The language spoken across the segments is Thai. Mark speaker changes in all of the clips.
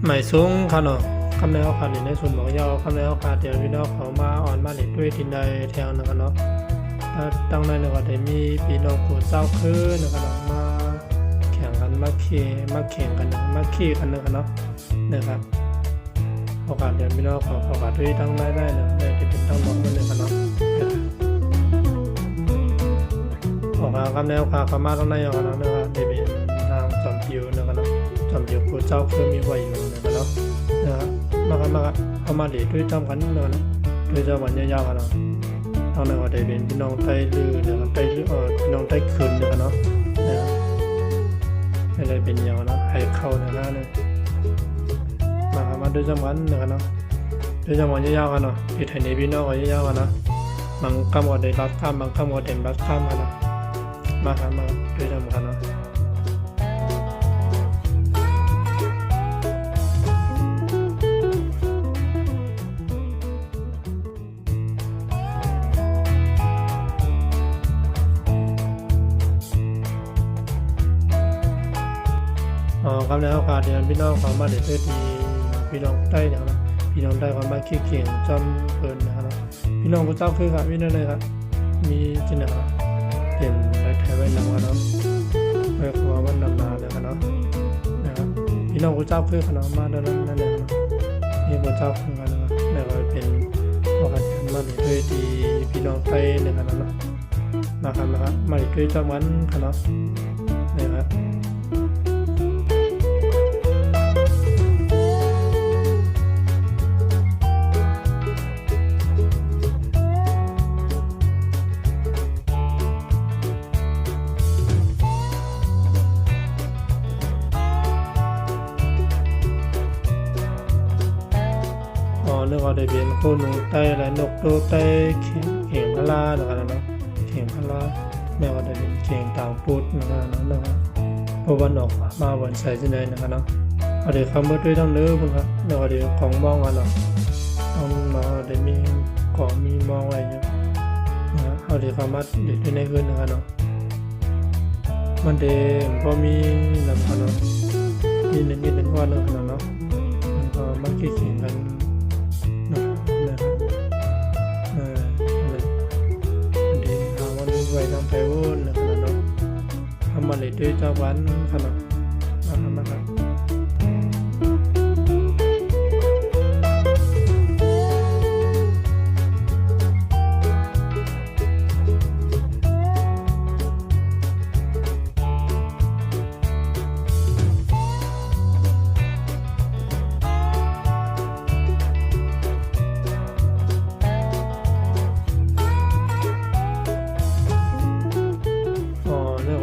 Speaker 1: หมายสูงค่ะเนาะคำในเอาขาดในส่วนบอกยาวคำในเอาขาดเดี๋ยวพี่น้องเขามาอ่อนมาเด็ดด้วยทินใดแทงนะครับเนาะถ้าตั้งในหนึ่งก็ได้มีพี่น้องผู้เจ้าคืนนะครับเนาะมาแข่งกันมาแข่งกันมาขี่กันนะครับเนาะนะครับโอกาสเดี๋ยวพี่น้องเขาประกาศด้วยตั้งได้เนาะได้จะเป็นตั้งน้องมันนะครับเนาะออกมาคำในเอาขาดเขามาตั้งในเอาขาดนะครับได้เป็นทางจอมผิวนะครับเนาะจอมผิวผู้เจ้าคือมีไว้อยู่นะครับเนาะนะครับมาเอามาเด็ดด้วยจำกันนะครับด้วยจำกันยาวๆกันเนาะตอนนั้นก็ได้เป็นพี่น้องไต้ลือนะครับไต้ลือพี่น้องไต้คืนนะครับเนาะนะครับไม่ได้เป็นยาวนะให้เข้านะครับเนี่ยมาด้วยจำกันนะครับเนาะด้วยจำกันยาวๆกันเนาะที่ไทยนี้พี่น้องก็ยาวๆกันนะบางคำก็ได้รัดข้ามบางคำก็ได้รัดข้ามกันนะมาด้วยจำกันเนาะคำในโอกาสเดือนพี่น้องความมาเด็ดทีพี่น้องใต้นะครับพี่น้องใต้ความมาขี้เกียจจำเปินนะครับพี่น้องผู้เจ้าคือครับพี่น้องเลยครับมีจินนะครับเป็นได้แถวไว้นำกันเนาะไว้ความว่านำนาเลยครับเนาะนะครับพี่น้องผู้เจ้าคือขนมมาด้วยนั่นเองครับนี่ผู้เจ้าคือกันนะครับแล้วก็เป็นโอกาสมาเด็ดทีพี่น้องใต้เนี่ยครับเนาะนะครับมาเด็ดทีจังหวัดครับเนาะนะครับเรื่องว่าได้เป็นโคนงไต้และนกโตไต้เข่งพลานะครับเนาะเข่งพลาแม้ว่าได้เป็นเข่งต่างพูดนะครับเนาะเพราะวันออกมาวันใส่ที่ไหนนะครับเนาะเอาเดี๋ยวคำว่าด้วยทั้งเนื้อพุ่งครับเดี๋ยวเดี๋ยวของมองกันเนาะต้องมาได้มีของมีมองอะไรอยู่นะเอาเดี๋ยวคำว่าเดี๋ยวด้วยในคืนนะครับเนาะมันเดี๋ยวพอมีลำพันเนาะมีหนึ่งวันนึงขนาดเนาะมันก็มาเข่งกันไว้ทำไปวุ่นนะครับเนาะทำมาเลยด้วยเจ้าวันขนาดนะครับ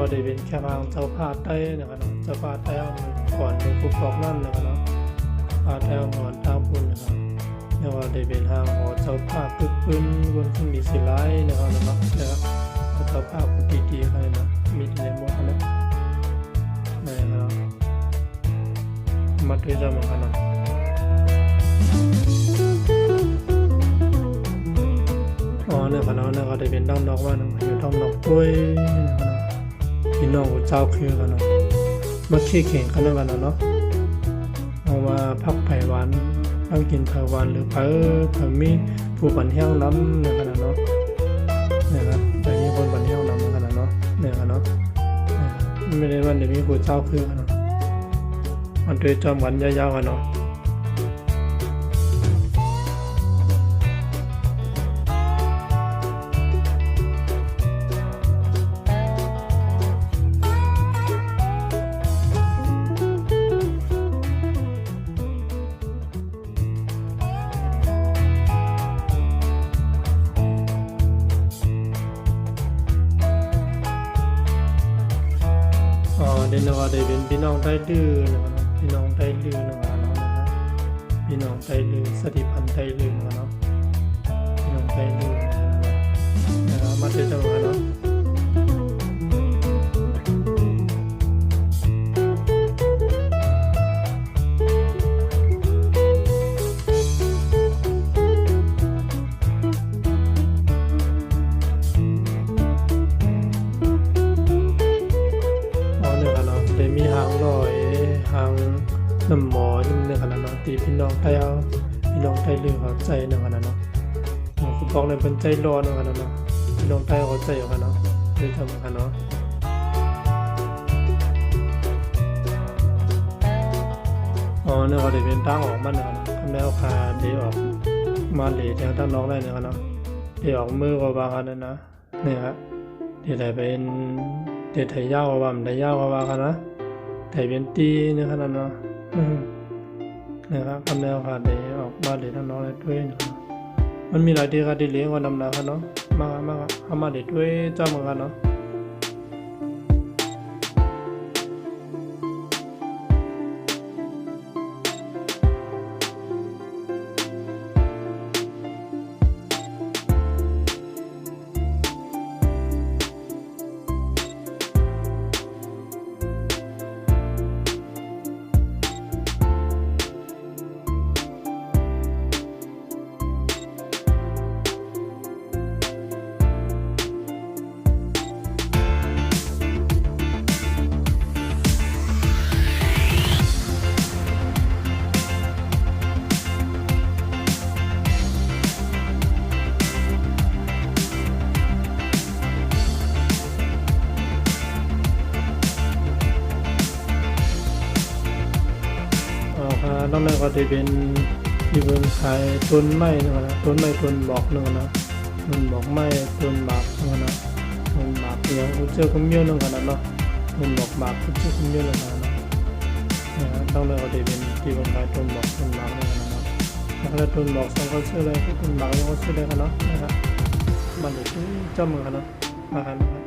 Speaker 1: ก็ได้เป็นแค่ทางเจ้าผ้าใต้นะครับเจ้าผ้าใต้เอาก่อนเป็นผู้ปกนั่นนะครับเนาะผ้าใต้เอาก่อนตามปุ่นนะครับแล้วก็ได้เป็นทางของเจ้าผ้าปึกปืนบนขึ้นมีสีไล่นะครับนะครับเจ้าผ้าผู้ดีๆใครนะมีในหมวกนะนะครับมาด้วยจำมันกันนะเนี่ยครับเนี่ยก็ได้เป็นด้อมดอกว่าอยู่ด้อมดอกด้วยพี่น้องเจ้าคือกันเนาะมาขี้เข่งกันแล้วกันเนาะเอามาพักไผ่หวานนั่งกินไผ่หวานหรือไผ่มีผู้ปั่นแห้วน้ำเนี่ยกันเนาะนะครับแต่มีคนปั่นแห้วน้ำกันเนาะเนี่ยกันเนาะไม่ได้วันเดี๋ยวมีผู้เจ้าคือกันเนาะมันด้วยจอมวันยาวๆกันเนาะเดี๋ยวเราได้เป็นพี่น้องไต้ลือนะครับพี่น้องไต้ลือนะครับพี่น้องไต้ลือสถิพันธ์ไต้ลือนะครับพี่น้องไต้ลือนะครับมาเจอจังหวะเนาะ ห น้ำหมอนี่นึงขนาดเนาะตีพี่น้องไทยเอาพี่น้องไทยลือเขาใจนึงขนาดเนาะกูบอกเลยเป็นใจร้อนนึงขนาดเนาะพี่น้องไทยเขาใจอยู่ขนาดเนาะเลยทำกันเนาะเนี่ยก็ได้เป็นทางออกมันนะครับแนวคาเดีออกมาเหลแถวทางน้องได้เนี่ยเนาะเดี๋ยวออกมือก็ว่ากันนะเนี่ยครับเดี๋ยวได้เป็นเดี๋ยวไถยาวก็ว่ามันไถยาวก็ว่ากันนะไถเป็นตีเนี่ยขนาดเนาะเนี่ยครับแนวคาเดีออกมาเหลทางน้องได้ด้วยนะครับมันมีหลายที่ครับที่เลี้ยงก็นำนะครับเนาะมากเอามาเหลด้วยเจ้าเหมือนกันเนาะน้องแม่ก็จะเป็นที่เบิ่งขายต้นไม้นึงนะต้นไม้ต้นบอกนึงนะต้นบอกไม้ต้นหมากนึงนะต้นหมากเดียวกูเจอคุ้มเยอะนึงนะเนาะต้นบอกหมากกูเจอคุ้มเยอะนึงนะน้องแม่ก็จะเป็นที่เบิ่งขายต้นบอกต้นหมากนึงนะเนาะแล้วต้นบอกสองคนซื้อเลยต้นหมากยังก็ซื้อได้กันเนาะนะครับบ้านเด็กเจ้าเมืองกันเนาะมากันนะครับ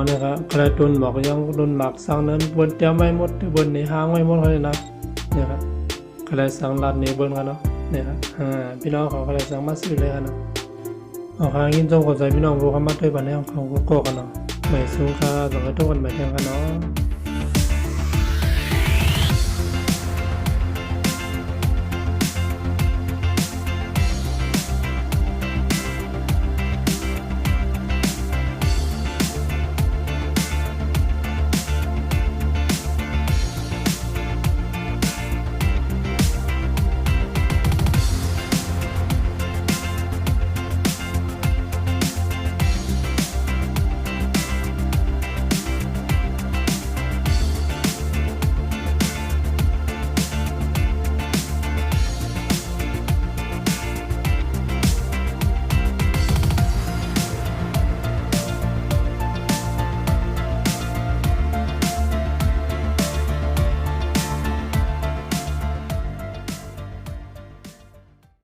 Speaker 1: เนี่ยครับใครตุนบอกยังตุนหมักสั่งนั้นบนเตรียมไว้หมดบนในห้างไว้หมดเลยนะเนี่ยครับใครสั่งร้านนี้บนกันเนาะเนี่ยครับพี่น้องเขาใครสั่งมาซื้อเลยกันเนาะครับยินดีขอบใจพี่น้องรู้คำมาด้วยบันนี้ของเขาก็กันเนาะไม่สูงค่าสังเกตกันไม่แทงกันเนาะ